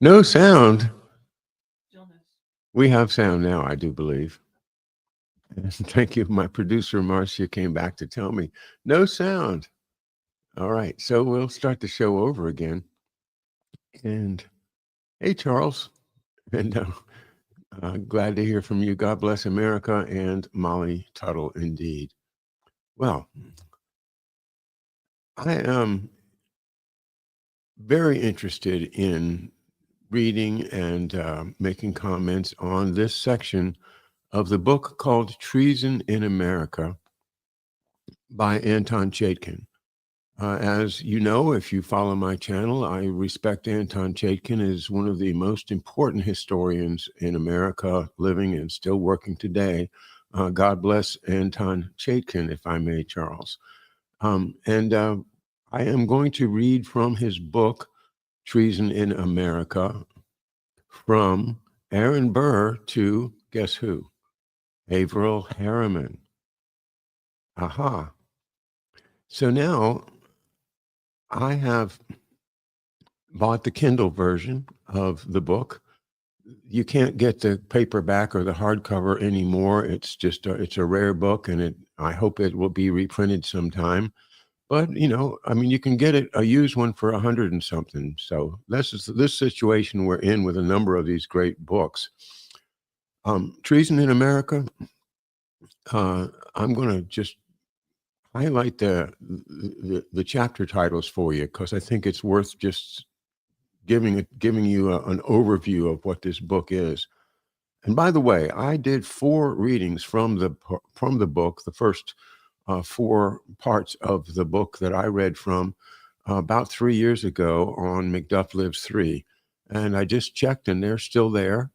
No sound. We have sound now, I do believe. And thank you. My producer, Marcia, came back to tell me no sound. All right. So we'll start the show over again. And hey, Charles. And glad to hear from you. God bless America and Molly Tuttle, indeed. Well, I am very interested in reading and making comments on this section of the book called Treason in America by Anton Chaitkin. As you know, if you follow my channel, I respect Anton Chaitkin as one of the most important historians in America living and still working today. God bless Anton Chaitkin, if I may, Charles. And I am going to read from his book, Treason in America, from Aaron Burr to, guess who? Averil Harriman. Aha. So now I have bought the Kindle version of the book. You can't get the paperback or the hardcover anymore. It's just it's a rare book, and I hope it will be reprinted sometime. But I mean, you can get a used one for 100 and something. So this situation we're in with a number of these great books. Treason in America. I'm going to just highlight the chapter titles for you because I think it's worth just giving you an overview of what this book is. And by the way, I did 4 readings from the book, the first 4 parts of the book that I read from about 3 years ago on Macduff Lives 3. And I just checked and they're still there.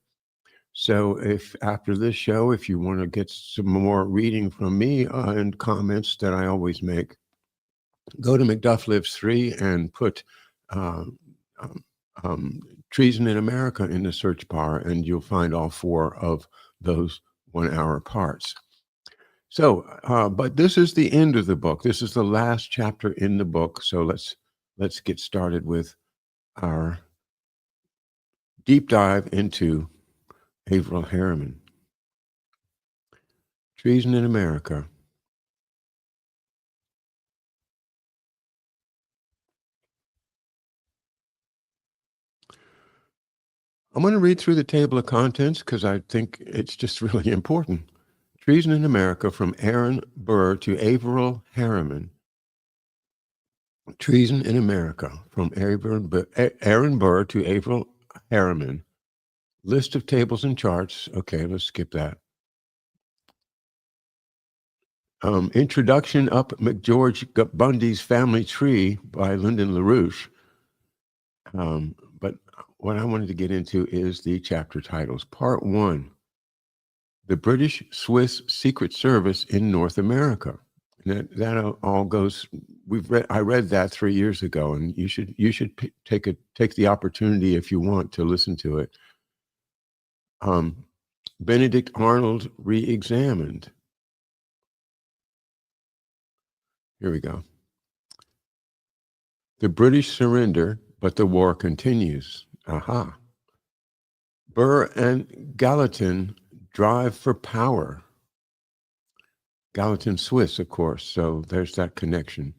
So if after this show, if you want to get some more reading from me and comments that I always make, go to Macduff Lives 3 and put uh, Treason in America in the search bar, and you'll find all 4 of those 1-hour parts. So, but this is the end of the book. This is the last chapter in the book. So let's get started with our deep dive into Averil Harriman. Treason in America. I'm going to read through the table of contents because I think it's just really important. Treason in America from Aaron Burr to Averil Harriman. Treason in America from Aaron Burr to Averil Harriman. List of tables and charts. Okay, let's skip that. Introduction Up McGeorge Bundy's Family Tree by Lyndon LaRouche. But what I wanted to get into is the chapter titles. Part 1, The British Swiss Secret Service in North America. And that all goes. I read that 3 years ago, and you should take the opportunity if you want to listen to it. Benedict Arnold re-examined. Here we go. The British surrender, but the war continues. Aha. Burr and Gallatin drive for power. Gallatin Swiss, of course, so there's that connection.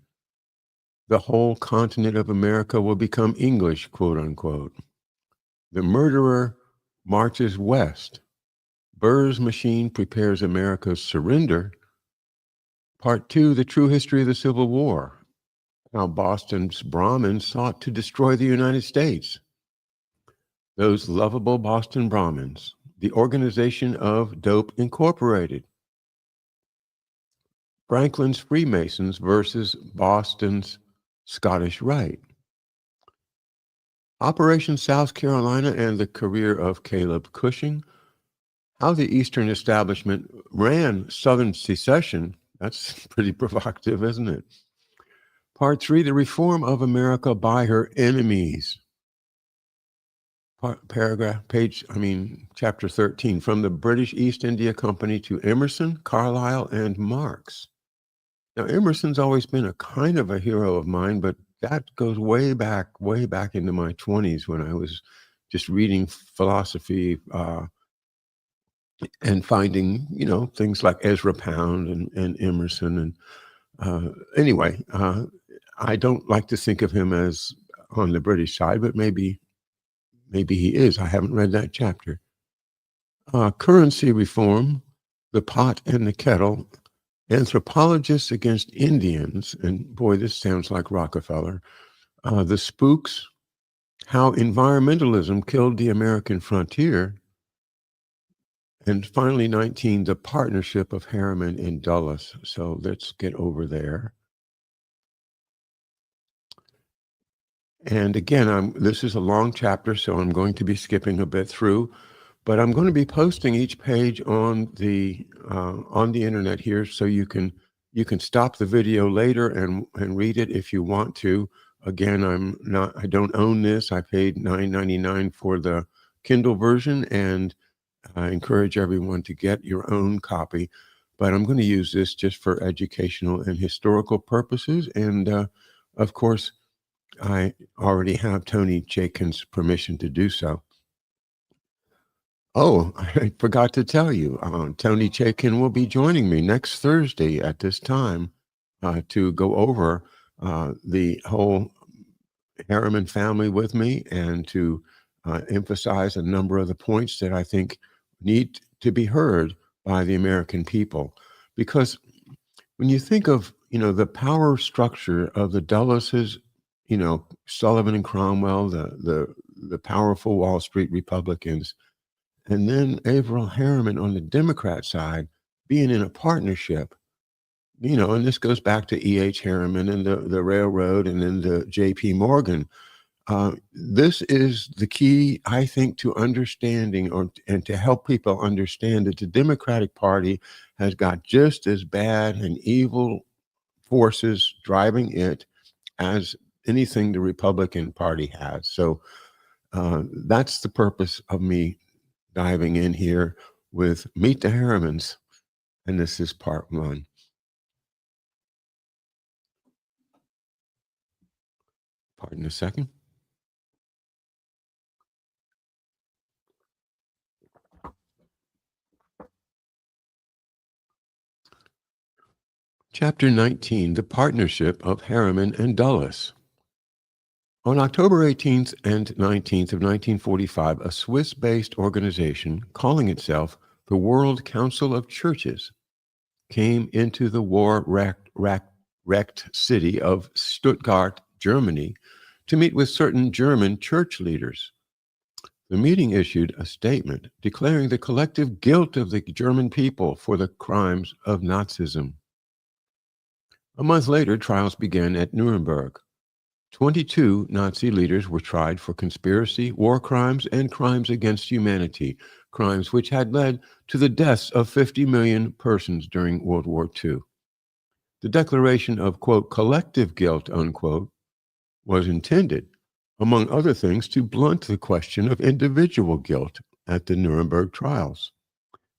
The whole continent of America will become English, quote unquote. The murderer marches west. Burr's machine prepares America's surrender. Part 2, the true history of the Civil War. How Boston's Brahmins sought to destroy the United States. Those lovable Boston Brahmins. The organization of Dope Incorporated. Franklin's Freemasons versus Boston's Scottish Rite. Operation South Carolina and the career of Caleb Cushing. How the Eastern establishment ran Southern secession. That's pretty provocative, isn't it? Part 3, the reform of America by her enemies. Chapter 13, from the British East India Company to Emerson, Carlyle, and Marx. Now, Emerson's always been a kind of a hero of mine, but that goes way back into my 20s when I was just reading philosophy and finding, things like Ezra Pound and Emerson. Anyway, I don't like to think of him as on the British side, but maybe he is. I haven't read that chapter. Currency reform, the pot and the kettle, anthropologists against Indians, and boy, this sounds like Rockefeller. The spooks, how environmentalism killed the American frontier, and finally 19, the partnership of Harriman and Dulles. So let's get over there. And again, this is a long chapter, so I'm going to be skipping a bit through, but I'm going to be posting each page on the internet here, so you can stop the video later and read it if you want to. Again, I don't own this. I paid $9.99 for the Kindle version, and I encourage everyone to get your own copy. But I'm going to use this just for educational and historical purposes, and of course, I already have Tony Chaitkin's permission to do so. Oh, I forgot to tell you, Tony Chaitkin will be joining me next Thursday at this time to go over the whole Harriman family with me, and to emphasize a number of the points that I think need to be heard by the American people. Because when you think of, the power structure of the Dulleses, Sullivan and Cromwell, the powerful Wall Street Republicans, and then Averell Harriman on the Democrat side being in a partnership, and this goes back to E.H. Harriman and the railroad, and then the J.P. Morgan. This is the key, I think, to understanding and to help people understand that the Democratic Party has got just as bad and evil forces driving it as anything the Republican Party has. So that's the purpose of me diving in here with Meet the Harrimans, and this is part 1. Pardon a second. Chapter 19, The Partnership of Harriman and Dulles. On October 18th and 19th of 1945, a Swiss-based organization calling itself the World Council of Churches came into the war-wrecked city of Stuttgart, Germany, to meet with certain German church leaders. The meeting issued a statement declaring the collective guilt of the German people for the crimes of Nazism. A month later, trials began at Nuremberg. 22 Nazi leaders were tried for conspiracy, war crimes, and crimes against humanity, crimes which had led to the deaths of 50 million persons during World War II. The declaration of, quote, collective guilt, unquote, was intended, among other things, to blunt the question of individual guilt at the Nuremberg trials,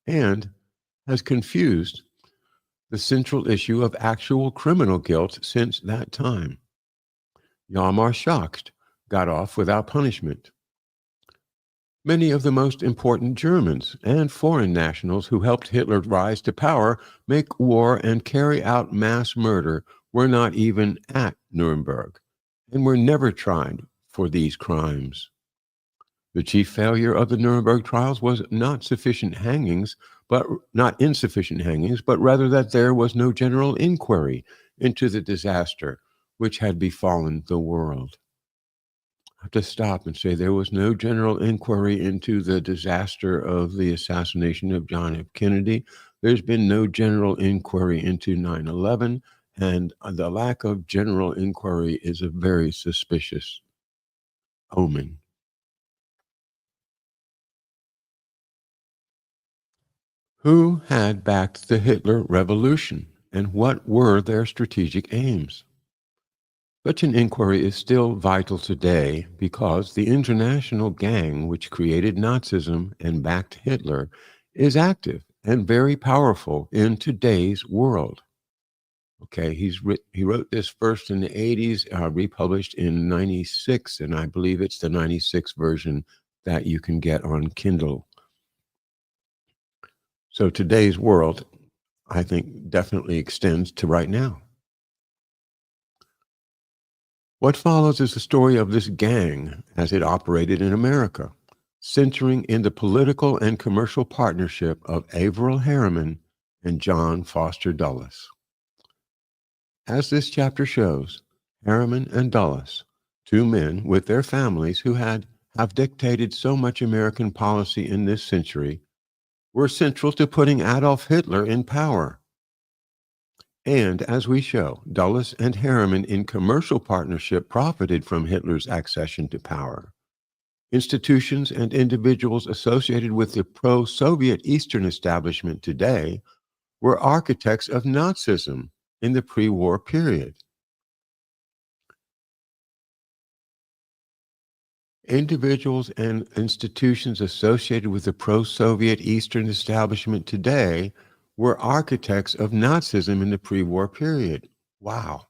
and has confused the central issue of actual criminal guilt since that time. Hjalmar Schacht got off without punishment. Many of the most important Germans and foreign nationals who helped Hitler rise to power, make war, and carry out mass murder were not even at Nuremberg, and were never tried for these crimes. The chief failure of the Nuremberg trials was not insufficient hangings, but rather that there was no general inquiry into the disaster which had befallen the world. I have to stop and say there was no general inquiry into the disaster of the assassination of John F. Kennedy. There's been no general inquiry into 9/11, and the lack of general inquiry is a very suspicious omen. Who had backed the Hitler Revolution, and what were their strategic aims? Such an inquiry is still vital today because the international gang which created Nazism and backed Hitler is active and very powerful in today's world. Okay, he wrote this first in the 80s, republished in 96, and I believe it's the 96 version that you can get on Kindle. So today's world, I think, definitely extends to right now. What follows is the story of this gang as it operated in America, centering in the political and commercial partnership of Averell Harriman and John Foster Dulles. As this chapter shows, Harriman and Dulles, two men with their families who have dictated so much American policy in this century, were central to putting Adolf Hitler in power. And as we show, Dulles and Harriman in commercial partnership profited from Hitler's accession to power. Institutions and individuals associated with the pro-Soviet Eastern establishment today were architects of Nazism in the pre-war period. Individuals and institutions associated with the pro-Soviet Eastern establishment today were architects of Nazism in the pre-war period. Wow.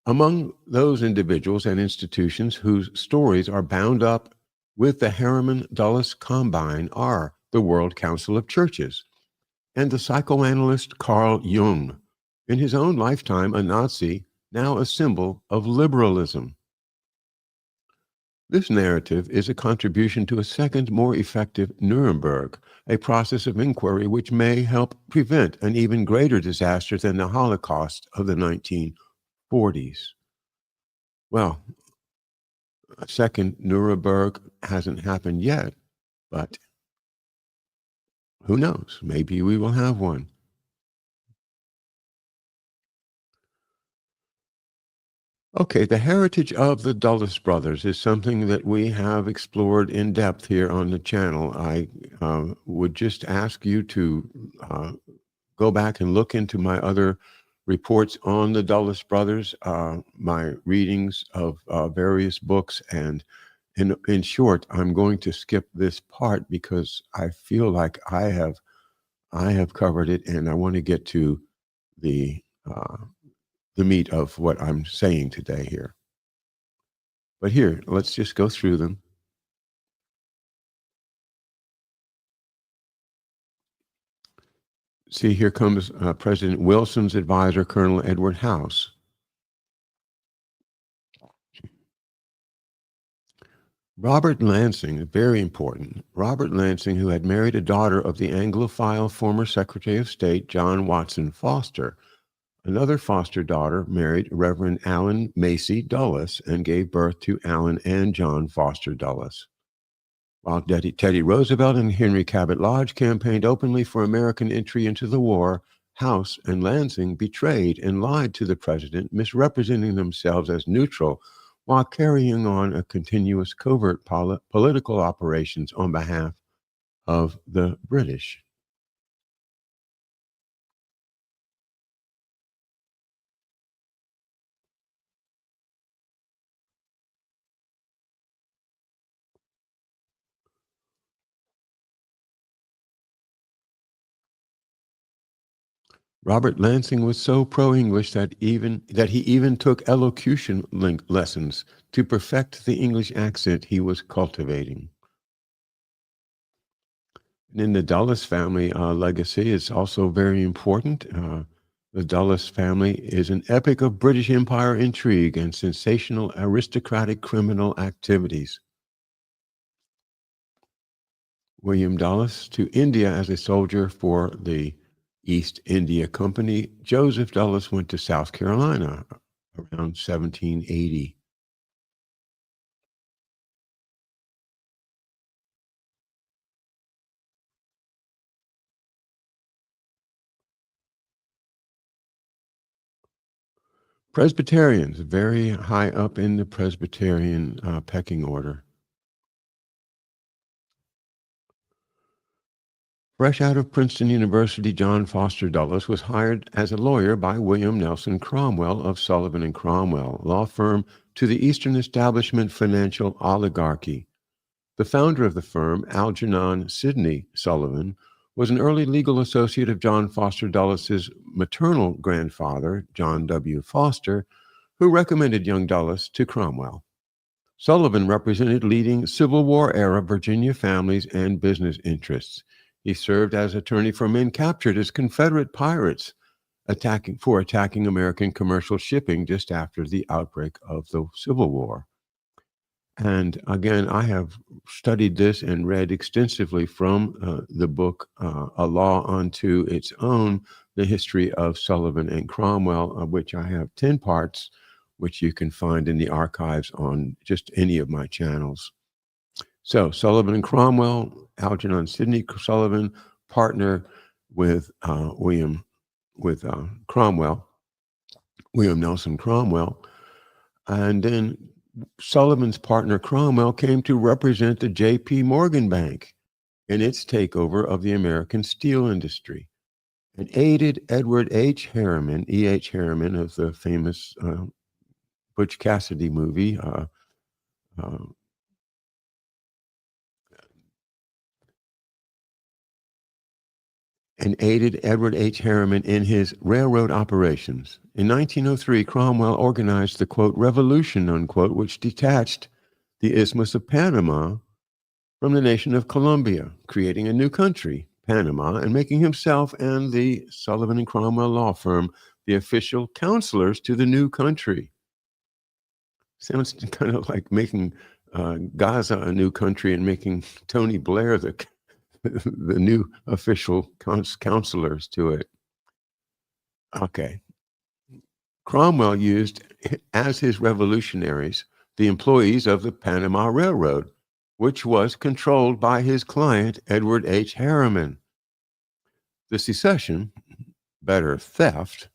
Among those individuals and institutions whose stories are bound up with the Harriman-Dulles Combine are the World Council of Churches and the psychoanalyst Carl Jung, in his own lifetime a Nazi, now a symbol of liberalism. This narrative is a contribution to a second, more effective Nuremberg, a process of inquiry which may help prevent an even greater disaster than the Holocaust of the 1940s. Well, a second Nuremberg hasn't happened yet, but who knows? Maybe we will have one. Okay, the heritage of the Dulles brothers is something that we have explored in depth here on the channel. I would just ask you to go back and look into my other reports on the Dulles brothers, my readings of various books, and in short, I'm going to skip this part because I feel like I have covered it, and I want to get to the meat of what I'm saying today here. But here, let's just go through them. See, here comes President Wilson's advisor, Colonel Edward House. Robert Lansing, very important. Robert Lansing, who had married a daughter of the Anglophile former Secretary of State, John Watson Foster. Another foster daughter married Reverend Allen Macy Dulles and gave birth to Allen and John Foster Dulles. While Teddy Roosevelt and Henry Cabot Lodge campaigned openly for American entry into the war, House and Lansing betrayed and lied to the president, misrepresenting themselves as neutral while carrying on a continuous covert political operations on behalf of the British. Robert Lansing was so pro-English that he even took elocution lessons to perfect the English accent he was cultivating. And in the Dulles family legacy is also very important. The Dulles family is an epic of British Empire intrigue and sensational aristocratic criminal activities. William Dulles to India as a soldier for the East India Company. Joseph Dulles went to South Carolina around 1780. Presbyterians, very high up in the Presbyterian pecking order. Fresh out of Princeton University, John Foster Dulles was hired as a lawyer by William Nelson Cromwell of Sullivan and Cromwell, law firm to the Eastern Establishment financial oligarchy. The founder of the firm, Algernon Sidney Sullivan, was an early legal associate of John Foster Dulles' maternal grandfather, John W. Foster, who recommended young Dulles to Cromwell. Sullivan represented leading Civil War-era Virginia families and business interests. He served as attorney for men captured as Confederate pirates attacking American commercial shipping just after the outbreak of the Civil War. And again, I have studied this and read extensively from the book, A Law Unto Its Own, The History of Sullivan and Cromwell, of which I have 10 parts, which you can find in the archives on just any of my channels. So Sullivan and Cromwell, Algernon Sidney Sullivan, partner with Cromwell, William Nelson Cromwell. And then Sullivan's partner Cromwell came to represent the J.P. Morgan Bank in its takeover of the American steel industry, and aided Edward H. Harriman, E.H. Harriman of the famous Butch Cassidy movie, and aided Edward H. Harriman in his railroad operations. In 1903, Cromwell organized the, quote, revolution, unquote, which detached the Isthmus of Panama from the nation of Colombia, creating a new country, Panama, and making himself and the Sullivan and Cromwell law firm the official counselors to the new country. Sounds kind of like making Gaza a new country and making Tony Blair the new official counselors to it. Okay. Cromwell used as his revolutionaries the employees of the Panama Railroad, which was controlled by his client, Edward H. Harriman. The secession, better theft,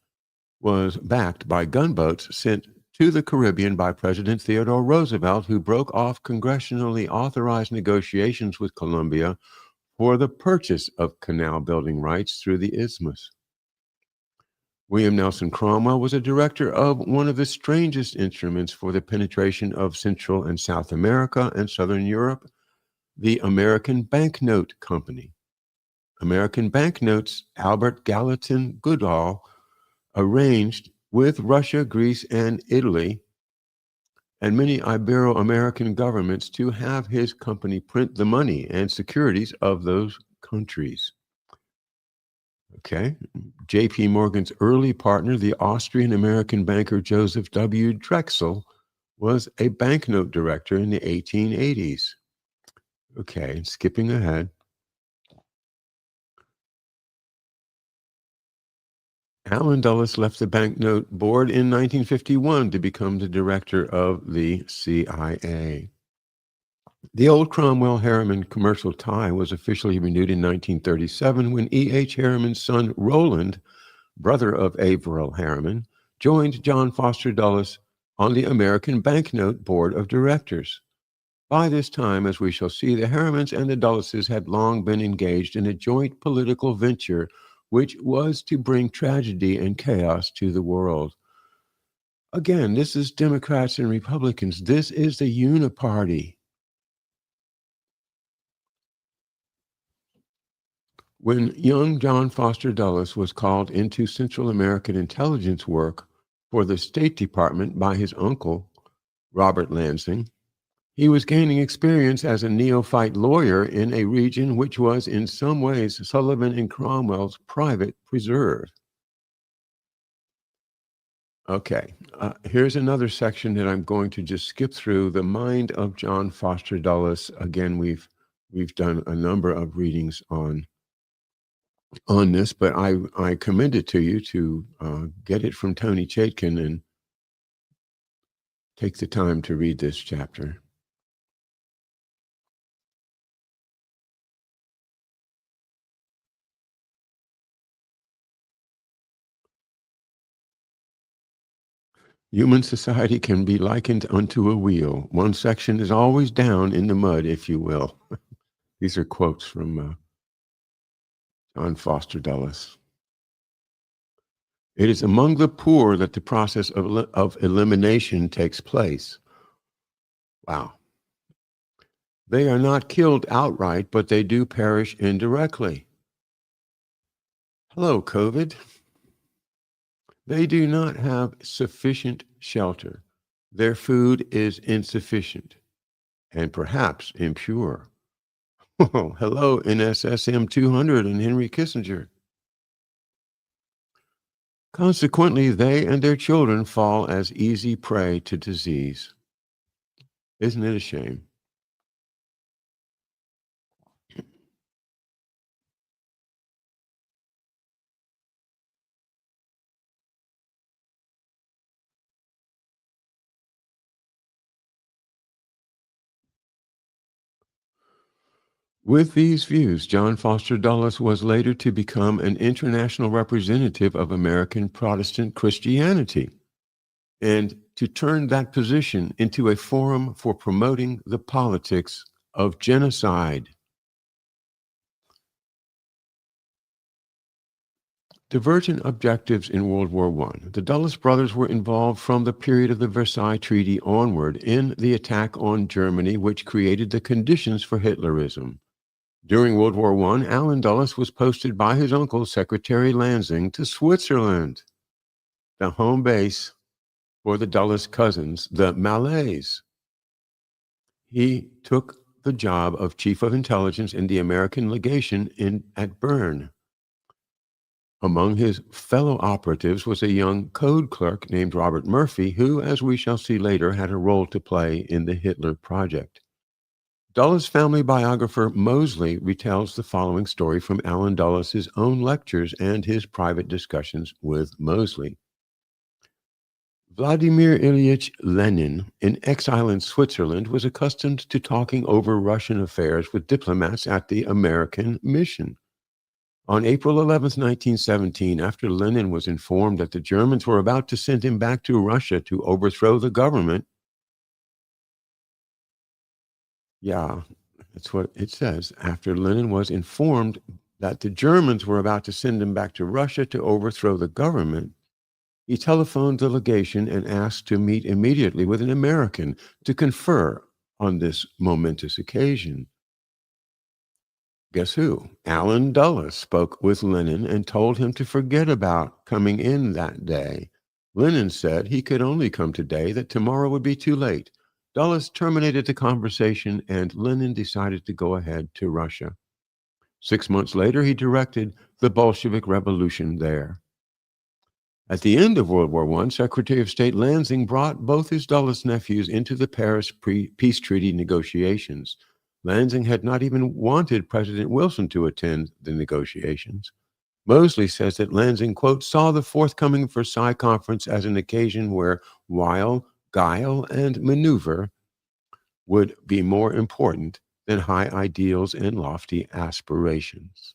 was backed by gunboats sent to the Caribbean by President Theodore Roosevelt, who broke off congressionally authorized negotiations with Colombia for the purchase of canal building rights through the isthmus. William Nelson Cromwell was a director of one of the strangest instruments for the penetration of Central and South America and Southern Europe, the American Banknote Company. American banknotes Albert Gallatin Goodall arranged with Russia, Greece, and Italy, and many Ibero-American governments to have his company print the money and securities of those countries. Okay. J.P. Morgan's early partner, the Austrian-American banker Joseph W. Drexel, was a banknote director in the 1880s. Okay, skipping ahead. Allen Dulles left the banknote board in 1951 to become the director of the CIA. The old Cromwell-Harriman commercial tie was officially renewed in 1937 when E.H. Harriman's son Roland, brother of Averill Harriman, joined John Foster Dulles on the American Banknote Board of Directors. By this time, as we shall see, the Harrimans and the Dulleses had long been engaged in a joint political venture which was to bring tragedy and chaos to the world. Again, this is Democrats and Republicans. This is the uniparty. When young John Foster Dulles was called into Central American intelligence work for the State Department by his uncle, Robert Lansing, he was gaining experience as a neophyte lawyer in a region which was in some ways Sullivan and Cromwell's private preserve. Okay, here's another section that I'm going to just skip through, the mind of John Foster Dulles. Again, we've done a number of readings on this, but I commend it to you to get it from Tony Chaitkin and take the time to read this chapter. Human society can be likened unto a wheel. One section is always down in the mud, if you will. These are quotes from John Foster Dulles. It is among the poor that the process of elimination takes place. Wow. They are not killed outright, but they do perish indirectly. Hello, COVID. They do not have sufficient shelter. Their food is insufficient. and perhaps impure. Oh, hello, NSSM 200 and Henry Kissinger. Consequently, they and their children fall as easy prey to disease. Isn't it a shame? With these views, John Foster Dulles was later to become an international representative of American Protestant Christianity and to turn that position into a forum for promoting the politics of genocide. Divergent objectives in World War I. The Dulles brothers were involved from the period of the Versailles Treaty onward in the attack on Germany, which created the conditions for Hitlerism. During World War I, Allen Dulles was posted by his uncle, Secretary Lansing, to Switzerland, the home base for the Dulles cousins, the Malays. He took the job of Chief of Intelligence in the American legation at Bern. Among his fellow operatives was a young code clerk named Robert Murphy, who, as we shall see later, had a role to play in the Hitler Project. Dulles' family biographer Mosley retells the following story from Allen Dulles' own lectures and his private discussions with Mosley. Vladimir Ilyich Lenin, in exile in Switzerland, was accustomed to talking over Russian affairs with diplomats at the American mission. On April 11, 1917, after Lenin was informed that the Germans were about to send him back to Russia to overthrow the government, yeah, that's what it says. After Lenin was informed that the Germans were about to send him back to Russia to overthrow the government, he telephoned the legation and asked to meet immediately with an American to confer on this momentous occasion. Guess who? Allen Dulles spoke with Lenin and told him to forget about coming in that day. Lenin said he could only come today, that tomorrow would be too late. Dulles terminated the conversation, and Lenin decided to go ahead to Russia. 6 months later, he directed the Bolshevik Revolution there. At the end of World War I, Secretary of State Lansing brought both his Dulles nephews into the Paris peace treaty negotiations. Lansing had not even wanted President Wilson to attend the negotiations. Mosley says that Lansing, quote, saw the forthcoming Versailles Conference as an occasion where wile, guile, and maneuver would be more important than high ideals and lofty aspirations.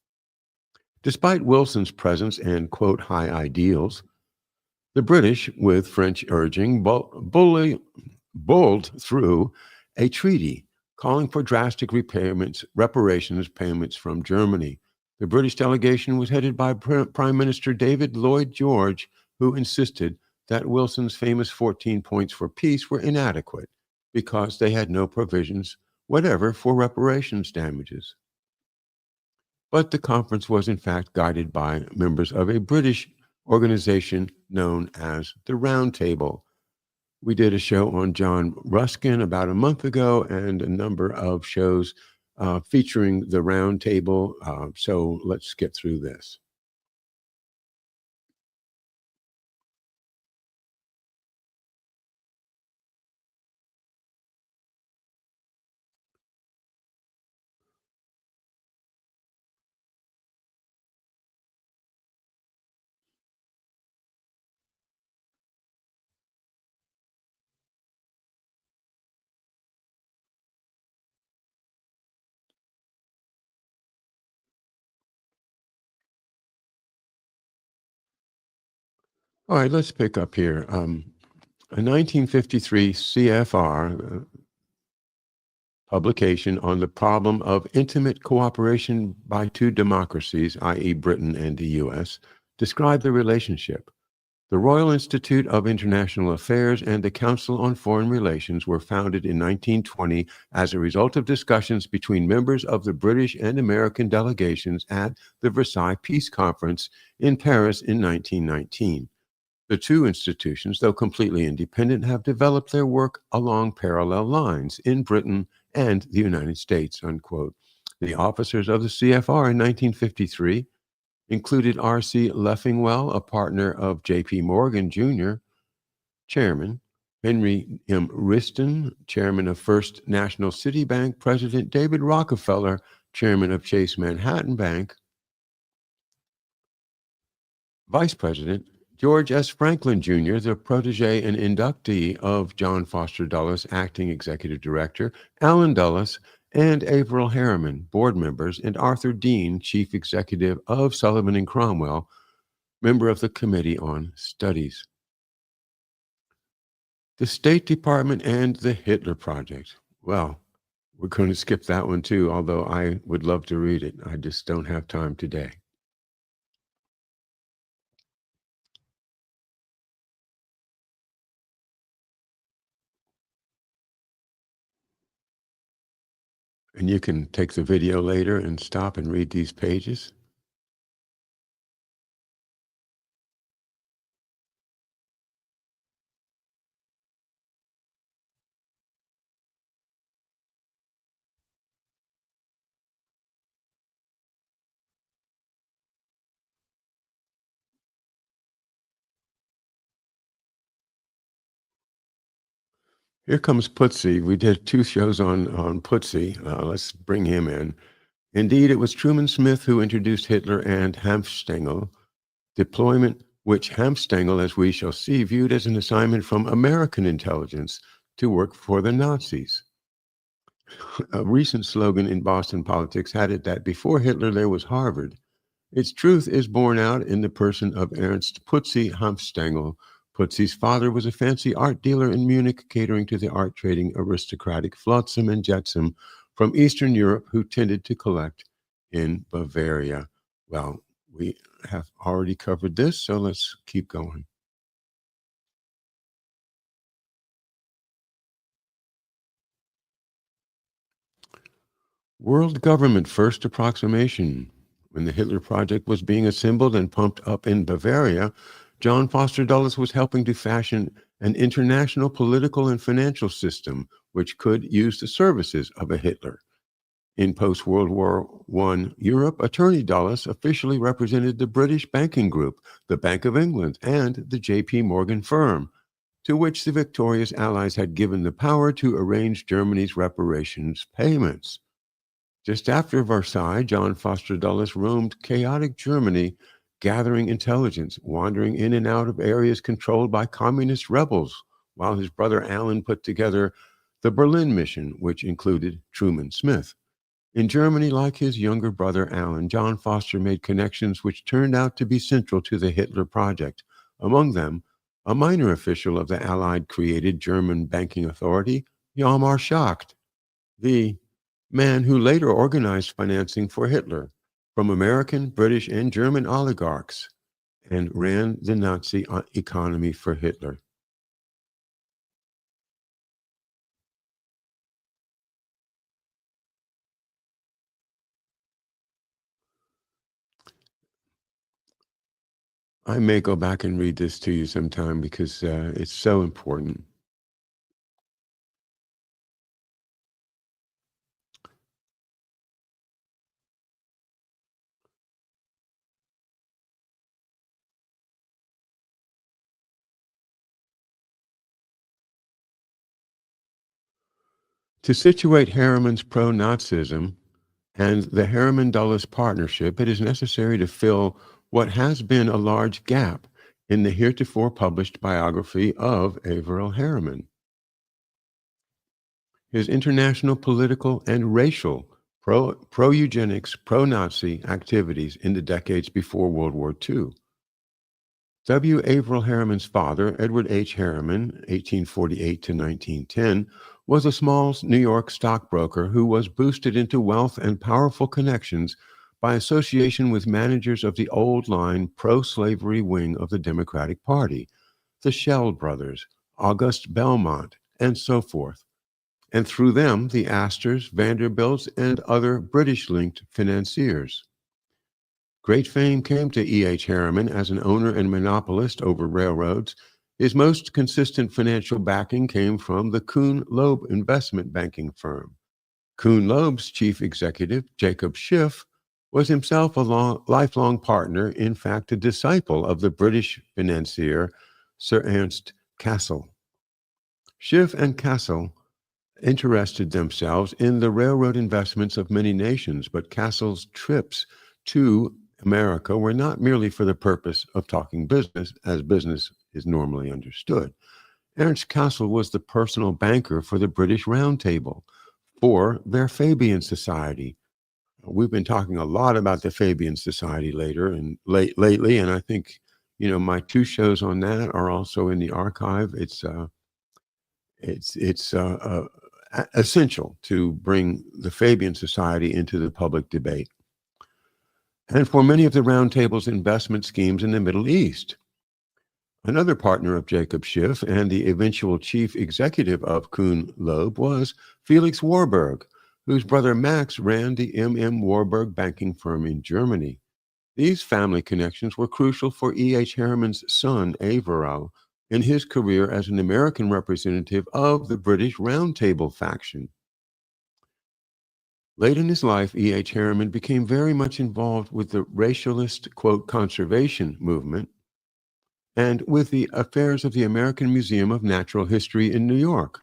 Despite Wilson's presence and, quote, high ideals, the British, with French urging, bowled through a treaty calling for drastic reparations payments from Germany. The British delegation was headed by Prime Minister David Lloyd George, who insisted that Wilson's famous 14 points for peace were inadequate because they had no provisions whatever for reparations damages. But the conference was in fact guided by members of a British organization known as the Round Table. We did a show on John Ruskin about a month ago and a number of shows featuring the Round Table. So let's get through this. All right, let's pick up here. A 1953 CFR publication on the problem of intimate cooperation by two democracies, i.e. Britain and the U.S., described the relationship. The Royal Institute of International Affairs and the Council on Foreign Relations were founded in 1920 as a result of discussions between members of the British and American delegations at the Versailles Peace Conference in Paris in 1919. The two institutions, though completely independent, have developed their work along parallel lines in Britain and the United States, unquote. The officers of the CFR in 1953 included R.C. Leffingwell, a partner of J.P. Morgan Jr., chairman, Henry M. Riston, chairman of First National City Bank, President David Rockefeller, chairman of Chase Manhattan Bank, Vice President George S. Franklin Jr., the protege and inductee of John Foster Dulles, acting executive director, Allen Dulles, and Averill Harriman, board members, and Arthur Dean, chief executive of Sullivan and Cromwell, member of the Committee on Studies. The State Department and the Hitler Project. Well, we're going to skip that one too, although I would love to read it. I just don't have time today. And you can take the video later and stop and read these pages. Here comes Putzi. We did 2 shows on Putzi. Let's bring him in. Indeed, it was Truman Smith who introduced Hitler and Hanfstaengl, deployment which Hanfstaengl, as we shall see, viewed as an assignment from American intelligence to work for the Nazis. A recent slogan in Boston politics had it that before Hitler there was Harvard. Its truth is borne out in the person of Ernst Putzi Hanfstaengl. Putzi's father was a fancy art dealer in Munich, catering to the art-trading aristocratic Flotsam and Jetsam from Eastern Europe who tended to collect in Bavaria. Well, we have already covered this, so let's keep going. World government first approximation. When the Hitler Project was being assembled and pumped up in Bavaria, John Foster Dulles was helping to fashion an international political and financial system which could use the services of a Hitler. In post-World War I Europe, Attorney Dulles officially represented the British banking group, the Bank of England, and the J.P. Morgan firm, to which the victorious Allies had given the power to arrange Germany's reparations payments. Just after Versailles, John Foster Dulles roamed chaotic Germany, gathering intelligence, wandering in and out of areas controlled by communist rebels, while his brother Allen put together the Berlin mission, which included Truman Smith. In Germany, like his younger brother Allen, John Foster made connections which turned out to be central to the Hitler Project. Among them, a minor official of the Allied-created German banking authority, Hjalmar Schacht, the man who later organized financing for Hitler from American, British, and German oligarchs and ran the Nazi economy for Hitler. I may go back and read this to you sometime because it's so important. To situate Harriman's pro-Nazism and the Harriman-Dulles partnership, it is necessary to fill what has been a large gap in the heretofore published biography of Averill Harriman. His international political and racial pro-eugenics, pro-Nazi activities in the decades before World War II. W. Averill Harriman's father, Edward H. Harriman, 1848 to 1910, was a small New York stockbroker who was boosted into wealth and powerful connections by association with managers of the old-line pro-slavery wing of the Democratic Party, the Shell brothers, August Belmont, and so forth, and through them, the Astors, Vanderbilts, and other British-linked financiers. Great fame came to E.H. Harriman as an owner and monopolist over railroads. His most consistent financial backing came from the Kuhn Loeb investment banking firm. Kuhn Loeb's chief executive, Jacob Schiff, was himself a lifelong partner, in fact, a disciple of the British financier Sir Ernst Cassel. Schiff and Cassel interested themselves in the railroad investments of many nations, but Cassel's trips to America were not merely for the purpose of talking business, as business is normally understood. Ernst Cassel was the personal banker for the British Round Table, for their Fabian Society. We've been talking a lot about the Fabian Society lately, and I think my 2 shows on that are also in the archive. It's essential to bring the Fabian Society into the public debate, and for many of the Round Table's investment schemes in the Middle East. Another partner of Jacob Schiff and the eventual chief executive of Kuhn Loeb was Felix Warburg, whose brother Max ran the M.M. Warburg banking firm in Germany. These family connections were crucial for E.H. Harriman's son, Averill, in his career as an American representative of the British Round Table faction. Late in his life, E.H. Harriman became very much involved with the racialist, quote, conservation movement and with the affairs of the American Museum of Natural History in New York.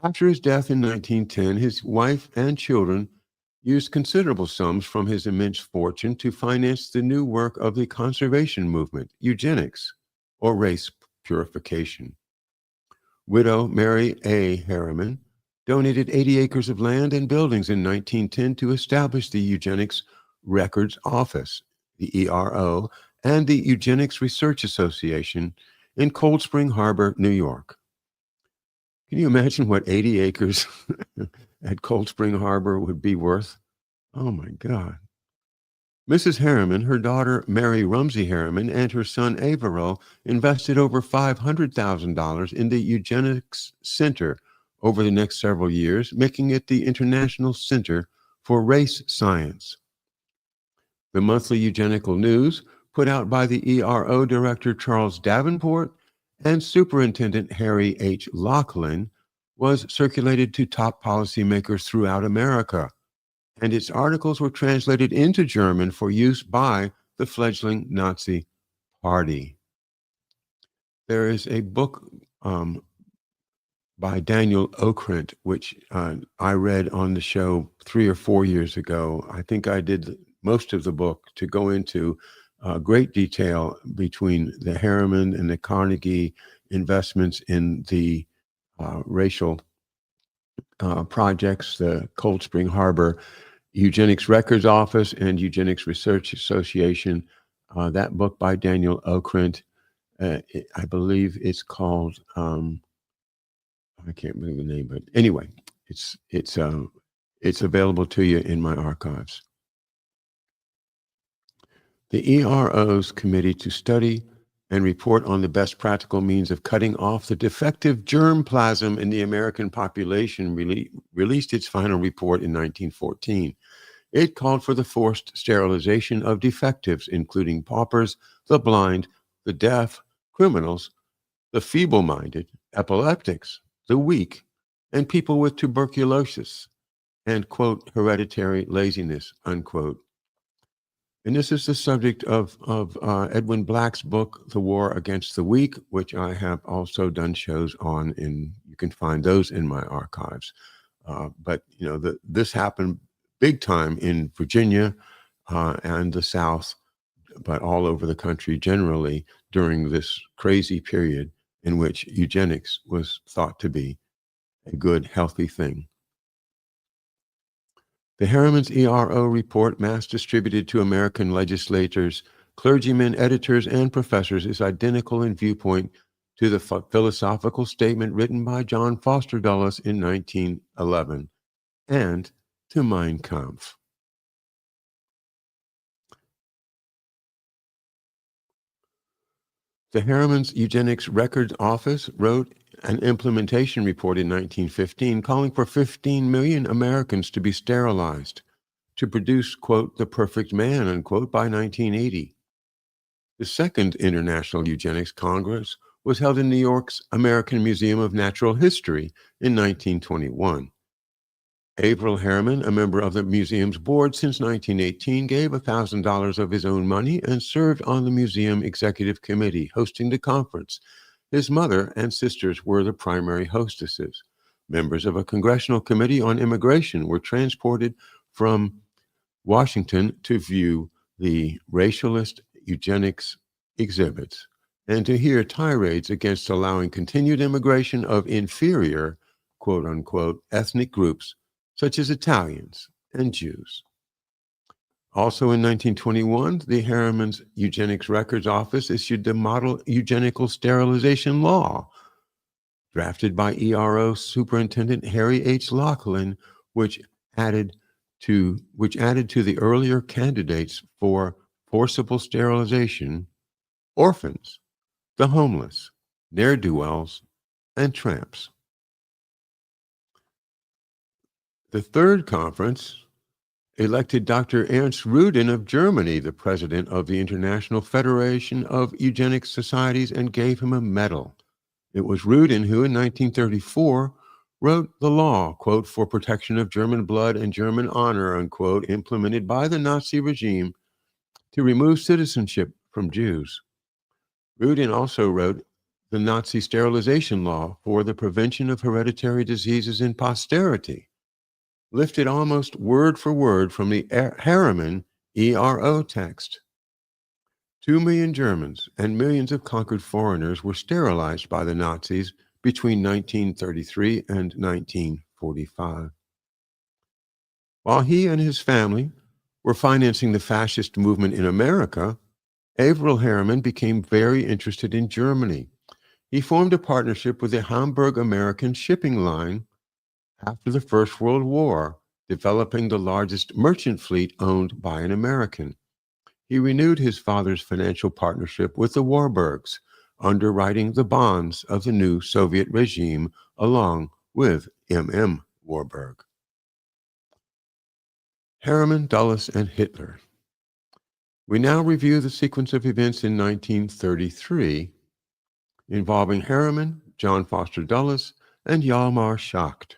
After his death in 1910, his wife and children used considerable sums from his immense fortune to finance the new work of the conservation movement, eugenics, or race purification. Widow Mary A. Harriman donated 80 acres of land and buildings in 1910 to establish the Eugenics Records Office, the ERO, and the Eugenics Research Association in Cold Spring Harbor, New York. Can you imagine what 80 acres at Cold Spring Harbor would be worth? Oh my God. Mrs. Harriman, her daughter Mary Rumsey Harriman, and her son Averill invested over $500,000 in the Eugenics Center over the next several years, making it the International Center for Race Science. The monthly Eugenical News, put out by the ERO director Charles Davenport and Superintendent Harry H. Laughlin, was circulated to top policymakers throughout America, and its articles were translated into German for use by the fledgling Nazi Party. There is a book by Daniel Okrent, which I read on the show 3 or 4 years ago. I think I did most of the book to go into great detail between the Harriman and the Carnegie investments in the racial projects, the Cold Spring Harbor Eugenics Records Office and Eugenics Research Association. That book by Daniel Okrent, I believe it's called, I can't remember the name, but anyway, it's available to you in my archives. The ERO's committee to study and report on the best practical means of cutting off the defective germplasm in the American population released its final report in 1914. It called for the forced sterilization of defectives, including paupers, the blind, the deaf, criminals, the feeble-minded, epileptics, the weak, and people with tuberculosis, and, quote, hereditary laziness, unquote. And this is the subject of Edwin Black's book, The War Against the Weak, which I have also done shows on, and you can find those in my archives. But, this happened big time in Virginia and the South, but all over the country generally during this crazy period in which eugenics was thought to be a good, healthy thing. The Harriman's ERO report, mass distributed to American legislators, clergymen, editors, and professors, is identical in viewpoint to the philosophical statement written by John Foster Dulles in 1911 and to Mein Kampf. The Harriman's Eugenics Records Office wrote an implementation report in 1915 calling for 15 million Americans to be sterilized to produce, quote, the perfect man, unquote, by 1980. The Second International Eugenics Congress was held in New York's American Museum of Natural History in 1921. Averell Harriman, a member of the museum's board since 1918, gave $1,000 of his own money and served on the museum executive committee, hosting the conference. His mother and sisters were the primary hostesses. Members of a congressional committee on immigration were transported from Washington to view the racialist eugenics exhibits and to hear tirades against allowing continued immigration of inferior, quote unquote, ethnic groups such as Italians and Jews. Also in 1921, the Harriman's Eugenics Records Office issued the Model Eugenical Sterilization Law, drafted by ERO Superintendent Harry H. Laughlin, which added to the earlier candidates for forcible sterilization orphans, the homeless, ne'er-do-wells, and tramps. The third conference elected Dr. Ernst Rudin of Germany the president of the International Federation of Eugenics Societies and gave him a medal. It was Rudin who, in 1934, wrote the law, quote, for protection of German blood and German honor, unquote, implemented by the Nazi regime to remove citizenship from Jews. Rudin also wrote the Nazi sterilization law for the prevention of hereditary diseases in posterity, lifted almost word for word from the Harriman ERO text. 2 million Germans and millions of conquered foreigners were sterilized by the Nazis between 1933 and 1945. While he and his family were financing the fascist movement in America, Averell Harriman became very interested in Germany. He formed a partnership with the Hamburg American shipping line after the First World War, developing the largest merchant fleet owned by an American. He renewed his father's financial partnership with the Warburgs, underwriting the bonds of the new Soviet regime along with M.M. Warburg. Harriman, Dulles, and Hitler. We now review the sequence of events in 1933 involving Harriman, John Foster Dulles, and Hjalmar Schacht.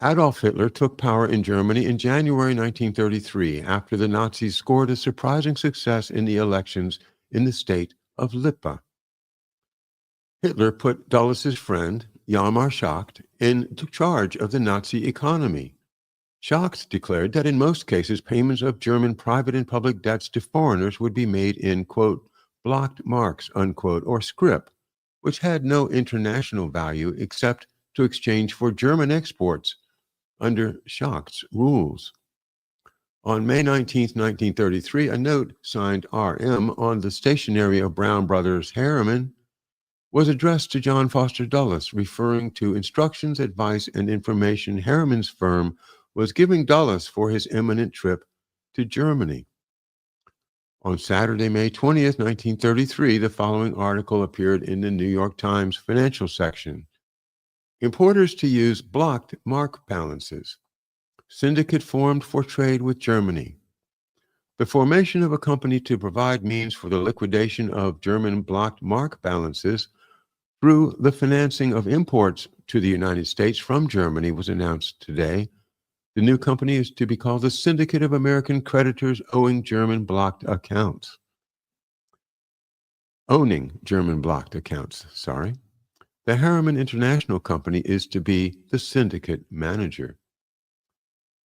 Adolf Hitler took power in Germany in January 1933 after the Nazis scored a surprising success in the elections in the state of Lippe. Hitler put Dulles' friend, Hjalmar Schacht, in charge of the Nazi economy. Schacht declared that in most cases, payments of German private and public debts to foreigners would be made in, quote, blocked marks, unquote, or scrip, which had no international value except to exchange for German exports under Schacht's rules. On May 19, 1933, a note signed R.M. on the stationery of Brown Brothers Harriman was addressed to John Foster Dulles, referring to instructions, advice, and information Harriman's firm was giving Dulles for his imminent trip to Germany. On Saturday, May 20th, 1933, the following article appeared in the New York Times financial section. Importers to use blocked mark balances. Syndicate formed for trade with Germany. The formation of a company to provide means for the liquidation of German blocked mark balances through the financing of imports to the United States from Germany was announced today. The new company is to be called the Syndicate of American Creditors Owning German Blocked Accounts. The Harriman International Company is to be the syndicate manager.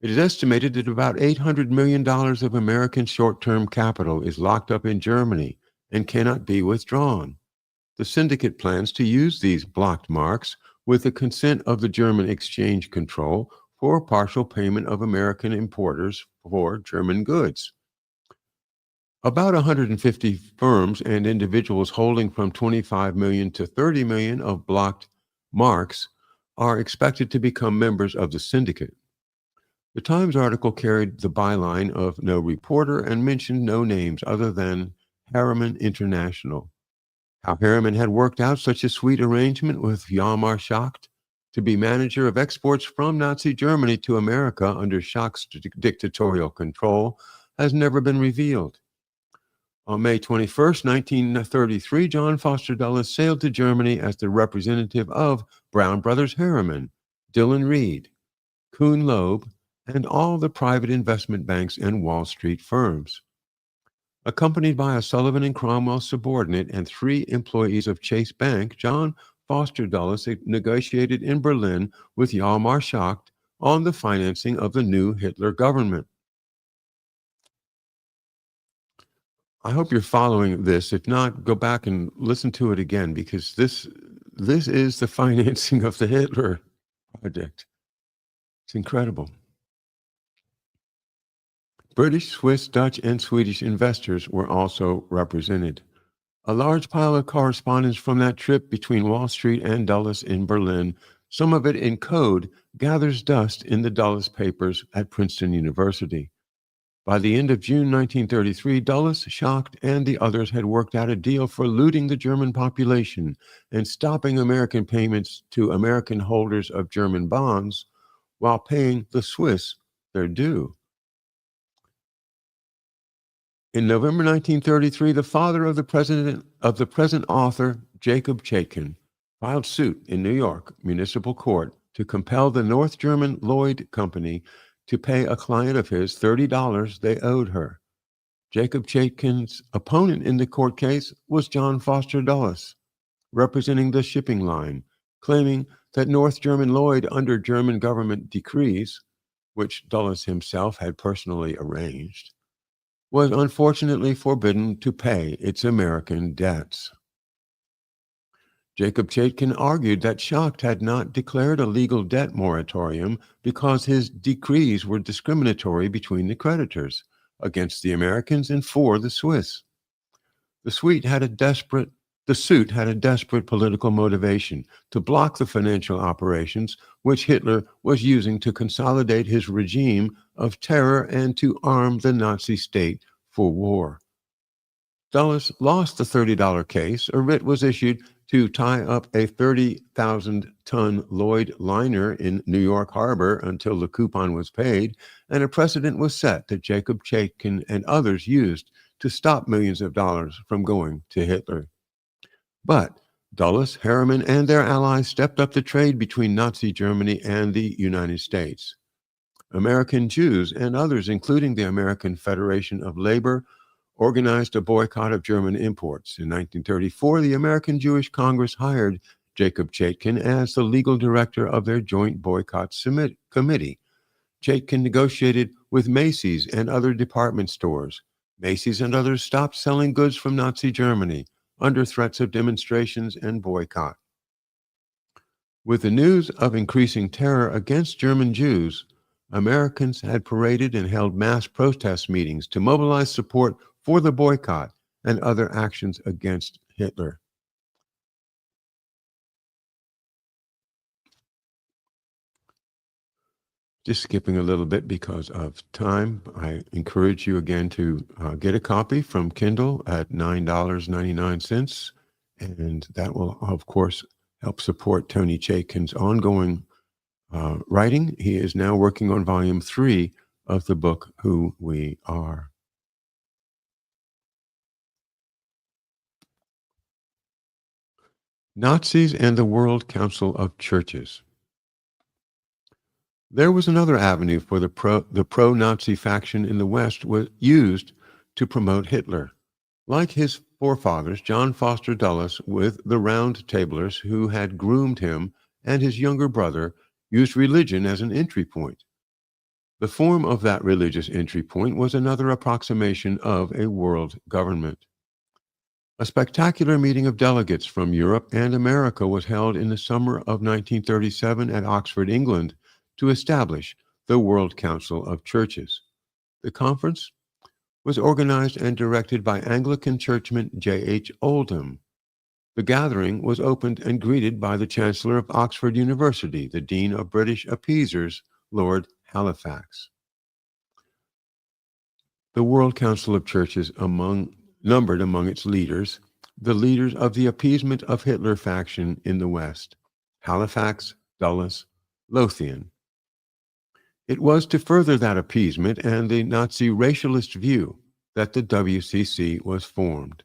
It is estimated that about $800 million of American short-term capital is locked up in Germany and cannot be withdrawn. The syndicate plans to use these blocked marks with the consent of the German Exchange Control for partial payment of American importers for German goods. About 150 firms and individuals holding from 25 million to 30 million of blocked marks are expected to become members of the syndicate. The Times article carried the byline of no reporter and mentioned no names other than Harriman International. How Harriman had worked out such a sweet arrangement with Hjalmar Schacht to be manager of exports from Nazi Germany to America under Schacht's dictatorial control has never been revealed. On May 21, 1933, John Foster Dulles sailed to Germany as the representative of Brown Brothers Harriman, Dillon Reed, Kuhn Loeb, and all the private investment banks and Wall Street firms. Accompanied by a Sullivan and Cromwell subordinate and 3 employees of Chase Bank, John Foster Dulles negotiated in Berlin with Hjalmar Schacht on the financing of the new Hitler government. I hope you're following this. If not, go back and listen to it again, because this is the financing of the Hitler project. It's incredible. British, Swiss, Dutch, and Swedish investors were also represented. A large pile of correspondence from that trip between Wall Street and Dulles in Berlin, some of it in code, gathers dust in the Dulles papers at Princeton University. By the end of June 1933, Dulles, Schacht, and the others had worked out a deal for looting the German population and stopping American payments to American holders of German bonds while paying the Swiss their due. In November 1933, the father of the present author, Jacob Chaitkin, filed suit in New York Municipal Court to compel the North German Lloyd Company to pay a client of his $30 they owed her. Jacob Chaitkin's opponent in the court case was John Foster Dulles, representing the shipping line, claiming that North German Lloyd, under German government decrees, which Dulles himself had personally arranged, was unfortunately forbidden to pay its American debts. Jacob Chaitkin argued that Schacht had not declared a legal debt moratorium because his decrees were discriminatory between the creditors, against the Americans and for the Swiss. The suit had a desperate political motivation to block the financial operations which Hitler was using to consolidate his regime of terror and to arm the Nazi state for war. Dulles lost the $30 case. A writ was issued to tie up a 30,000-ton Lloyd liner in New York Harbor until the coupon was paid, and a precedent was set that Jacob Chaitkin and others used to stop millions of dollars from going to Hitler. But Dulles, Harriman, and their allies stepped up the trade between Nazi Germany and the United States. American Jews and others, including the American Federation of Labor, organized a boycott of German imports. In 1934, the American Jewish Congress hired Jacob Chaitkin as the legal director of their joint boycott committee. Chaitkin negotiated with Macy's and other department stores. Macy's and others stopped selling goods from Nazi Germany under threats of demonstrations and boycott. With the news of increasing terror against German Jews, Americans had paraded and held mass protest meetings to mobilize support for the boycott and other actions against Hitler. Just skipping a little bit because of time, I encourage you again to get a copy from Kindle at $9.99, and that will, of course, help support Tony Chaitkin's ongoing writing. He is now working on volume 3 of the book, Who We Are. Nazis and the World Council of Churches. There was another avenue for the pro-Nazi faction in the West was used to promote Hitler. Like his forefathers, John Foster Dulles, with the Round Tablers who had groomed him, and his younger brother, used religion as an entry point. The form of that religious entry point was another approximation of a world government. A spectacular meeting of delegates from Europe and America was held in the summer of 1937 at Oxford, England, to establish the World Council of Churches. The conference was organized and directed by Anglican churchman J.H. Oldham. The gathering was opened and greeted by the Chancellor of Oxford University, the Dean of British Appeasers, Lord Halifax. The World Council of Churches numbered among its leaders the leaders of the appeasement of Hitler faction in the West: Halifax, Dulles, Lothian. It was to further that appeasement and the Nazi racialist view that the WCC was formed.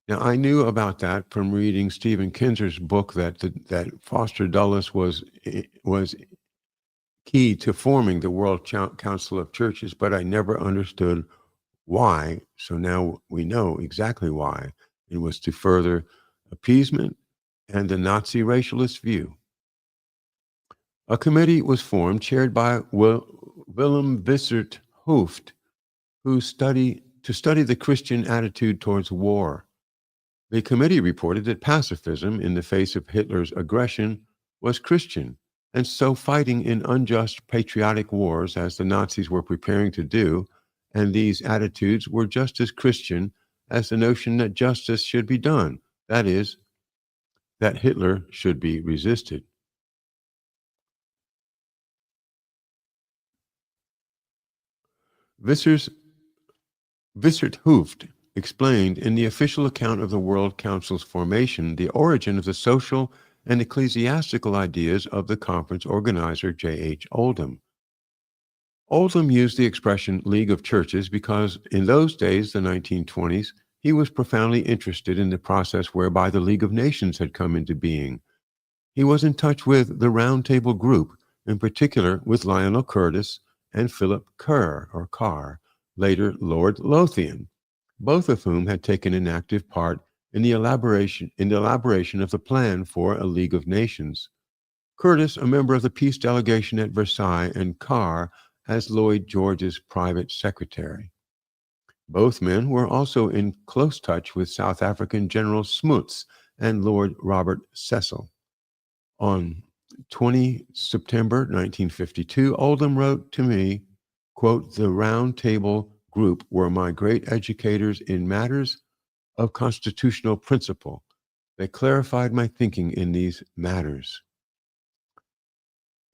Now, I knew about that from reading Stephen Kinzer's book that Foster Dulles was key to forming the World Council of Churches, but I never understood why. So now we know exactly why. It was to further appeasement and the Nazi racialist view. A committee was formed chaired by Willem Wissert Hooft, to study the Christian attitude towards war. The committee reported that pacifism in the face of Hitler's aggression was Christian, and so fighting in unjust patriotic wars, as the Nazis were preparing to do, and these attitudes were just as Christian as the notion that justice should be done, that is, that Hitler should be resisted. Wissert Hooft explained in the official account of the World Council's formation the origin of the social and ecclesiastical ideas of the conference organizer J.H. Oldham. Oldham used the expression League of Churches because in those days, the 1920s, he was profoundly interested in the process whereby the League of Nations had come into being. He was in touch with the Round Table Group, in particular with Lionel Curtis and Philip Carr, later Lord Lothian, both of whom had taken an active part in the elaboration of the plan for a League of Nations. Curtis, a member of the peace delegation at Versailles, and Carr as Lloyd George's private secretary. Both men were also in close touch with South African General Smuts and Lord Robert Cecil. On 20 September 1952, Oldham wrote to me, quote, "The Round Table Group were my great educators in matters of constitutional principle. They clarified my thinking in these matters."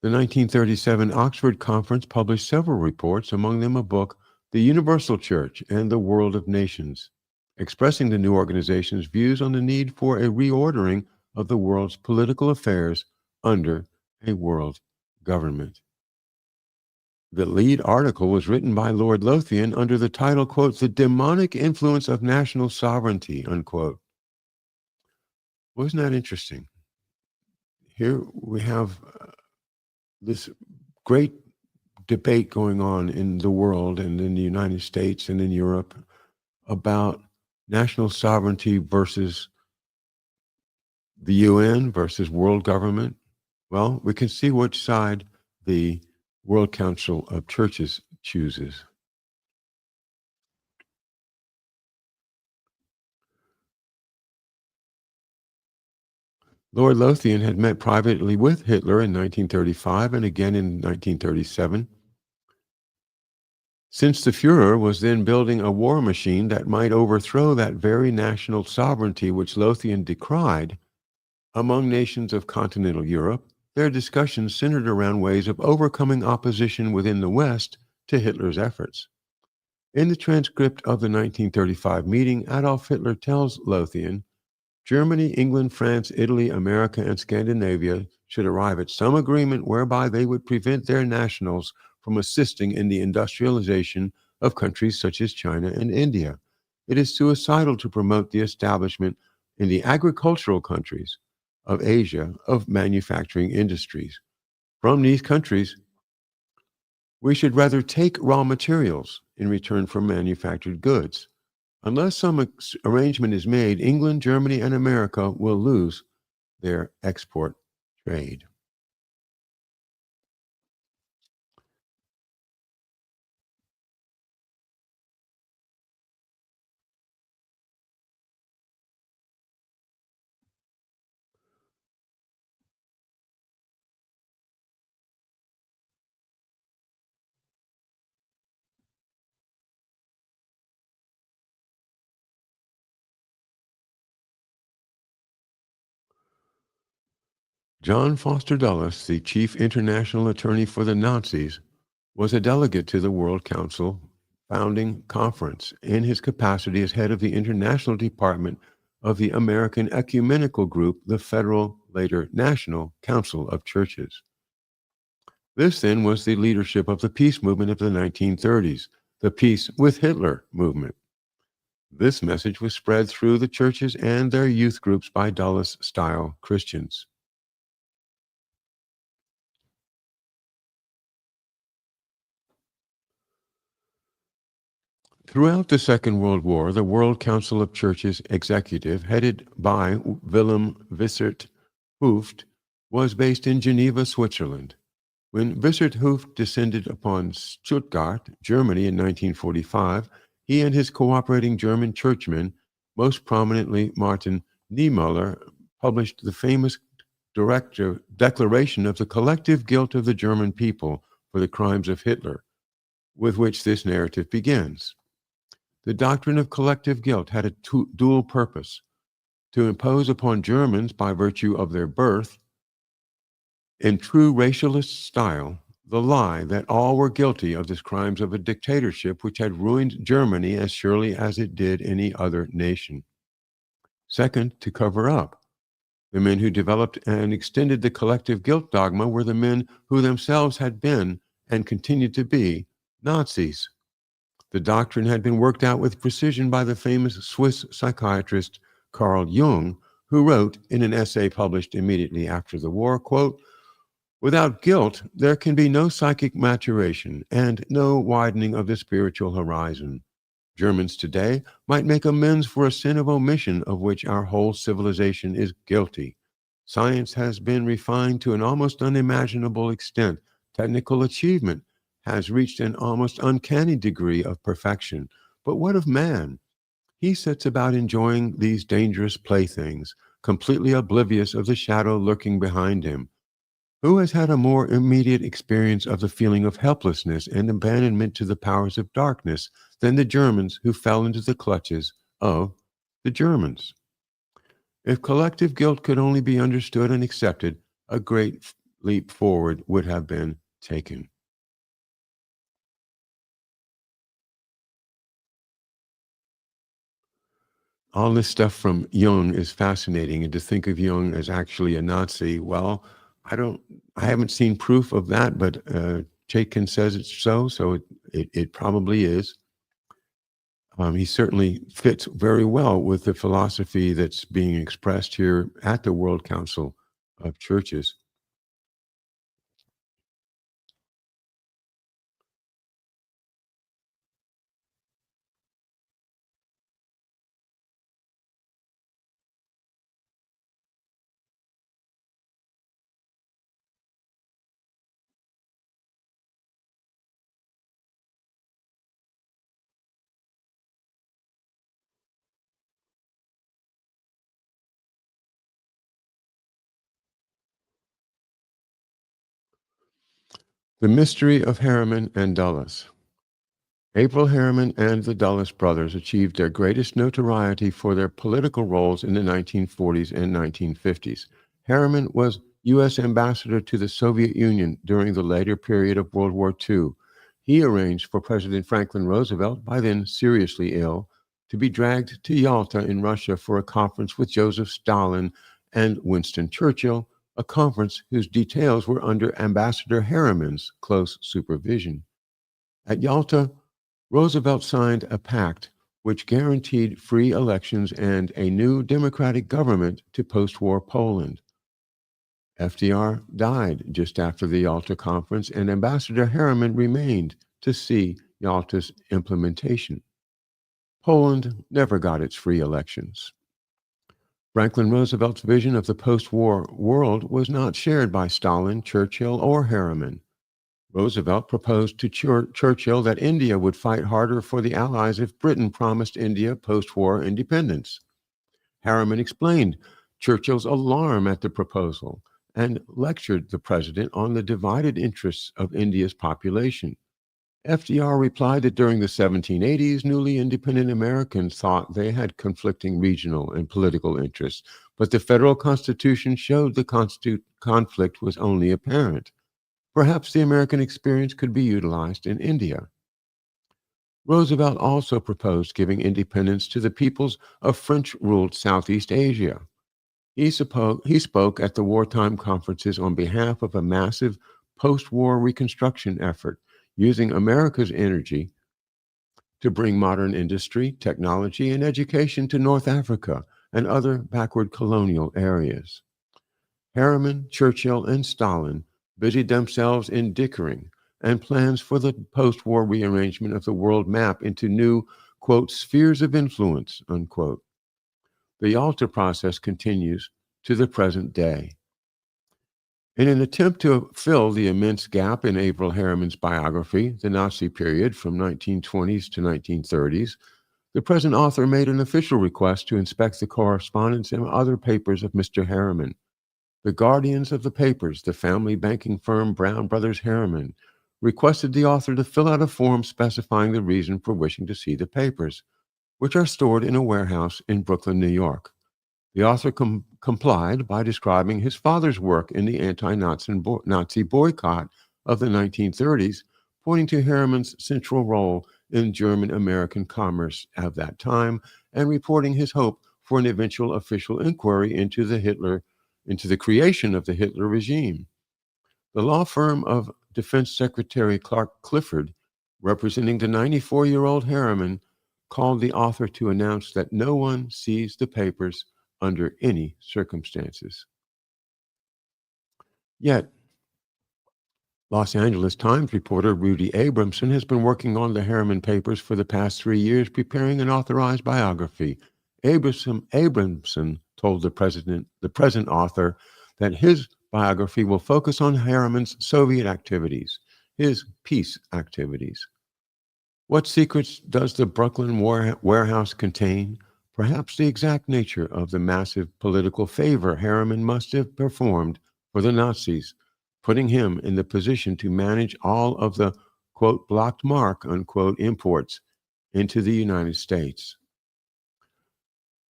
The 1937 Oxford Conference published several reports, among them a book, The Universal Church and the World of Nations, expressing the new organization's views on the need for a reordering of the world's political affairs under a world government. The lead article was written by Lord Lothian under the title, quote, "The Demonic Influence of National Sovereignty," unquote. Wasn't that interesting? Here we have this great debate going on in the world and in the United States and in Europe about national sovereignty versus the UN versus world government. Well, we can see which side the World Council of Churches chooses. Lord Lothian had met privately with Hitler in 1935 and again in 1937. Since the Fuhrer was then building a war machine that might overthrow that very national sovereignty which Lothian decried, among nations of continental Europe, their discussions centered around ways of overcoming opposition within the West to Hitler's efforts. In the transcript of the 1935 meeting, Adolf Hitler tells Lothian, Germany, England, France, Italy, America, and Scandinavia should arrive at some agreement whereby they would prevent their nationals from assisting in the industrialization of countries such as China and India. It is suicidal to promote the establishment in the agricultural countries of Asia of manufacturing industries. From these countries, we should rather take raw materials in return for manufactured goods. Unless some arrangement is made, England, Germany, and America will lose their export trade. John Foster Dulles, the chief international attorney for the Nazis, was a delegate to the World Council founding conference in his capacity as head of the international department of the American ecumenical group, the Federal, later National Council of Churches. This then was the leadership of the peace movement of the 1930s, the Peace with Hitler movement. This message was spread through the churches and their youth groups by Dulles-style Christians. Throughout the Second World War, the World Council of Churches executive, headed by Wilhelm Wissert Hooft, was based in Geneva, Switzerland. When Wissert Hooft descended upon Stuttgart, Germany in 1945, he and his cooperating German churchmen, most prominently Martin Niemöller, published the famous Declaration of the Collective Guilt of the German People for the Crimes of Hitler, with which this narrative begins. The doctrine of collective guilt had a dual purpose: to impose upon Germans, by virtue of their birth, in true racialist style, the lie that all were guilty of the crimes of a dictatorship which had ruined Germany as surely as it did any other nation. Second, to cover up. The men who developed and extended the collective guilt dogma were the men who themselves had been and continued to be Nazis. The doctrine had been worked out with precision by the famous Swiss psychiatrist Carl Jung, who wrote in an essay published immediately after the war, quote, "Without guilt, there can be no psychic maturation and no widening of the spiritual horizon. Germans today might make amends for a sin of omission of which our whole civilization is guilty. Science has been refined to an almost unimaginable extent. Technical achievement has reached an almost uncanny degree of perfection. But what of man? He sets about enjoying these dangerous playthings, completely oblivious of the shadow lurking behind him. Who has had a more immediate experience of the feeling of helplessness and abandonment to the powers of darkness than the Germans who fell into the clutches of the Germans? If collective guilt could only be understood and accepted, a great leap forward would have been taken." All this stuff from Jung is fascinating, and to think of Jung as actually a Nazi, well, I haven't seen proof of that, but Chaitkin says it's so it probably is. He certainly fits very well with the philosophy that's being expressed here at the World Council of Churches. The Mystery of Harriman and Dulles. April Harriman and the Dulles brothers achieved their greatest notoriety for their political roles in the 1940s and 1950s. Harriman was U.S. ambassador to the Soviet Union during the later period of World War II. He arranged for President Franklin Roosevelt, by then seriously ill, to be dragged to Yalta in Russia for a conference with Joseph Stalin and Winston Churchill, a conference whose details were under Ambassador Harriman's close supervision. At Yalta, Roosevelt signed a pact which guaranteed free elections and a new democratic government to post-war Poland. FDR died just after the Yalta Conference, and Ambassador Harriman remained to see Yalta's implementation. Poland never got its free elections. Franklin Roosevelt's vision of the post-war world was not shared by Stalin, Churchill, or Harriman. Roosevelt proposed to Churchill that India would fight harder for the Allies if Britain promised India post-war independence. Harriman explained Churchill's alarm at the proposal and lectured the president on the divided interests of India's population. FDR replied that during the 1780s, newly independent Americans thought they had conflicting regional and political interests, but the federal Constitution showed the conflict was only apparent. Perhaps the American experience could be utilized in India. Roosevelt also proposed giving independence to the peoples of French-ruled Southeast Asia. He spoke at the wartime conferences on behalf of a massive post-war reconstruction effort, using America's energy to bring modern industry, technology, and education to North Africa and other backward colonial areas. Harriman, Churchill, and Stalin busied themselves in dickering and plans for the post-war rearrangement of the world map into new quote, spheres of influence, unquote. The Yalta process continues to the present day. In an attempt to fill the immense gap in Averell Harriman's biography, the Nazi period from 1920s to 1930s, the present author made an official request to inspect the correspondence and other papers of Mr. Harriman. The guardians of the papers, the family banking firm Brown Brothers Harriman, requested the author to fill out a form specifying the reason for wishing to see the papers, which are stored in a warehouse in Brooklyn, New York. The author complied by describing his father's work in the anti-Nazi boycott of the 1930s, pointing to Harriman's central role in German-American commerce at that time, and reporting his hope for an eventual official inquiry into the creation of the Hitler regime. The law firm of Defense Secretary Clark Clifford, representing the 94-year-old Harriman, called the author to announce that no one sees the papers under any circumstances. Yet, Los Angeles Times reporter Rudy Abramson has been working on the Harriman papers for the past 3 years, preparing an authorized biography. Abramson told the present author that his biography will focus on Harriman's Soviet activities, his peace activities. What secrets does the Brooklyn warehouse contain? Perhaps the exact nature of the massive political favor Harriman must have performed for the Nazis, putting him in the position to manage all of the, quote, blocked mark, unquote, imports into the United States.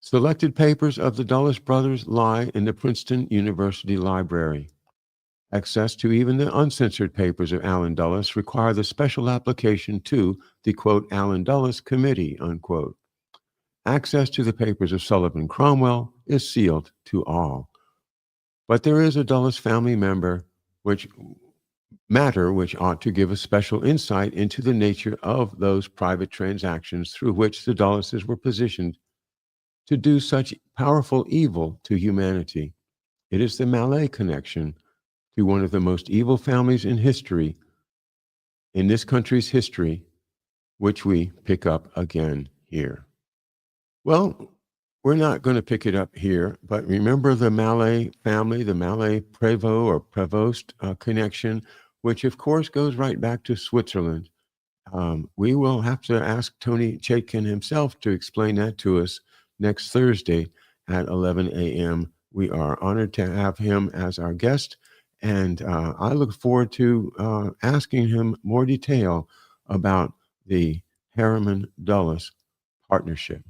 Selected papers of the Dulles brothers lie in the Princeton University Library. Access to even the uncensored papers of Allen Dulles require the special application to the, quote, Allen Dulles Committee, unquote. Access to the papers of Sullivan Cromwell is sealed to all. But there is a Dulles family which ought to give a special insight into the nature of those private transactions through which the Dulleses were positioned to do such powerful evil to humanity. It is the Malay connection to one of the most evil families in history, in this country's history, which we pick up again here. Well, we're not going to pick it up here, but remember the Malay family, the Malay Prévost or Prevost connection, which of course goes right back to Switzerland. We will have to ask Tony Chaitkin himself to explain that to us next Thursday at 11 a.m. We are honored to have him as our guest, and I look forward to asking him more detail about the Harriman-Dulles partnership.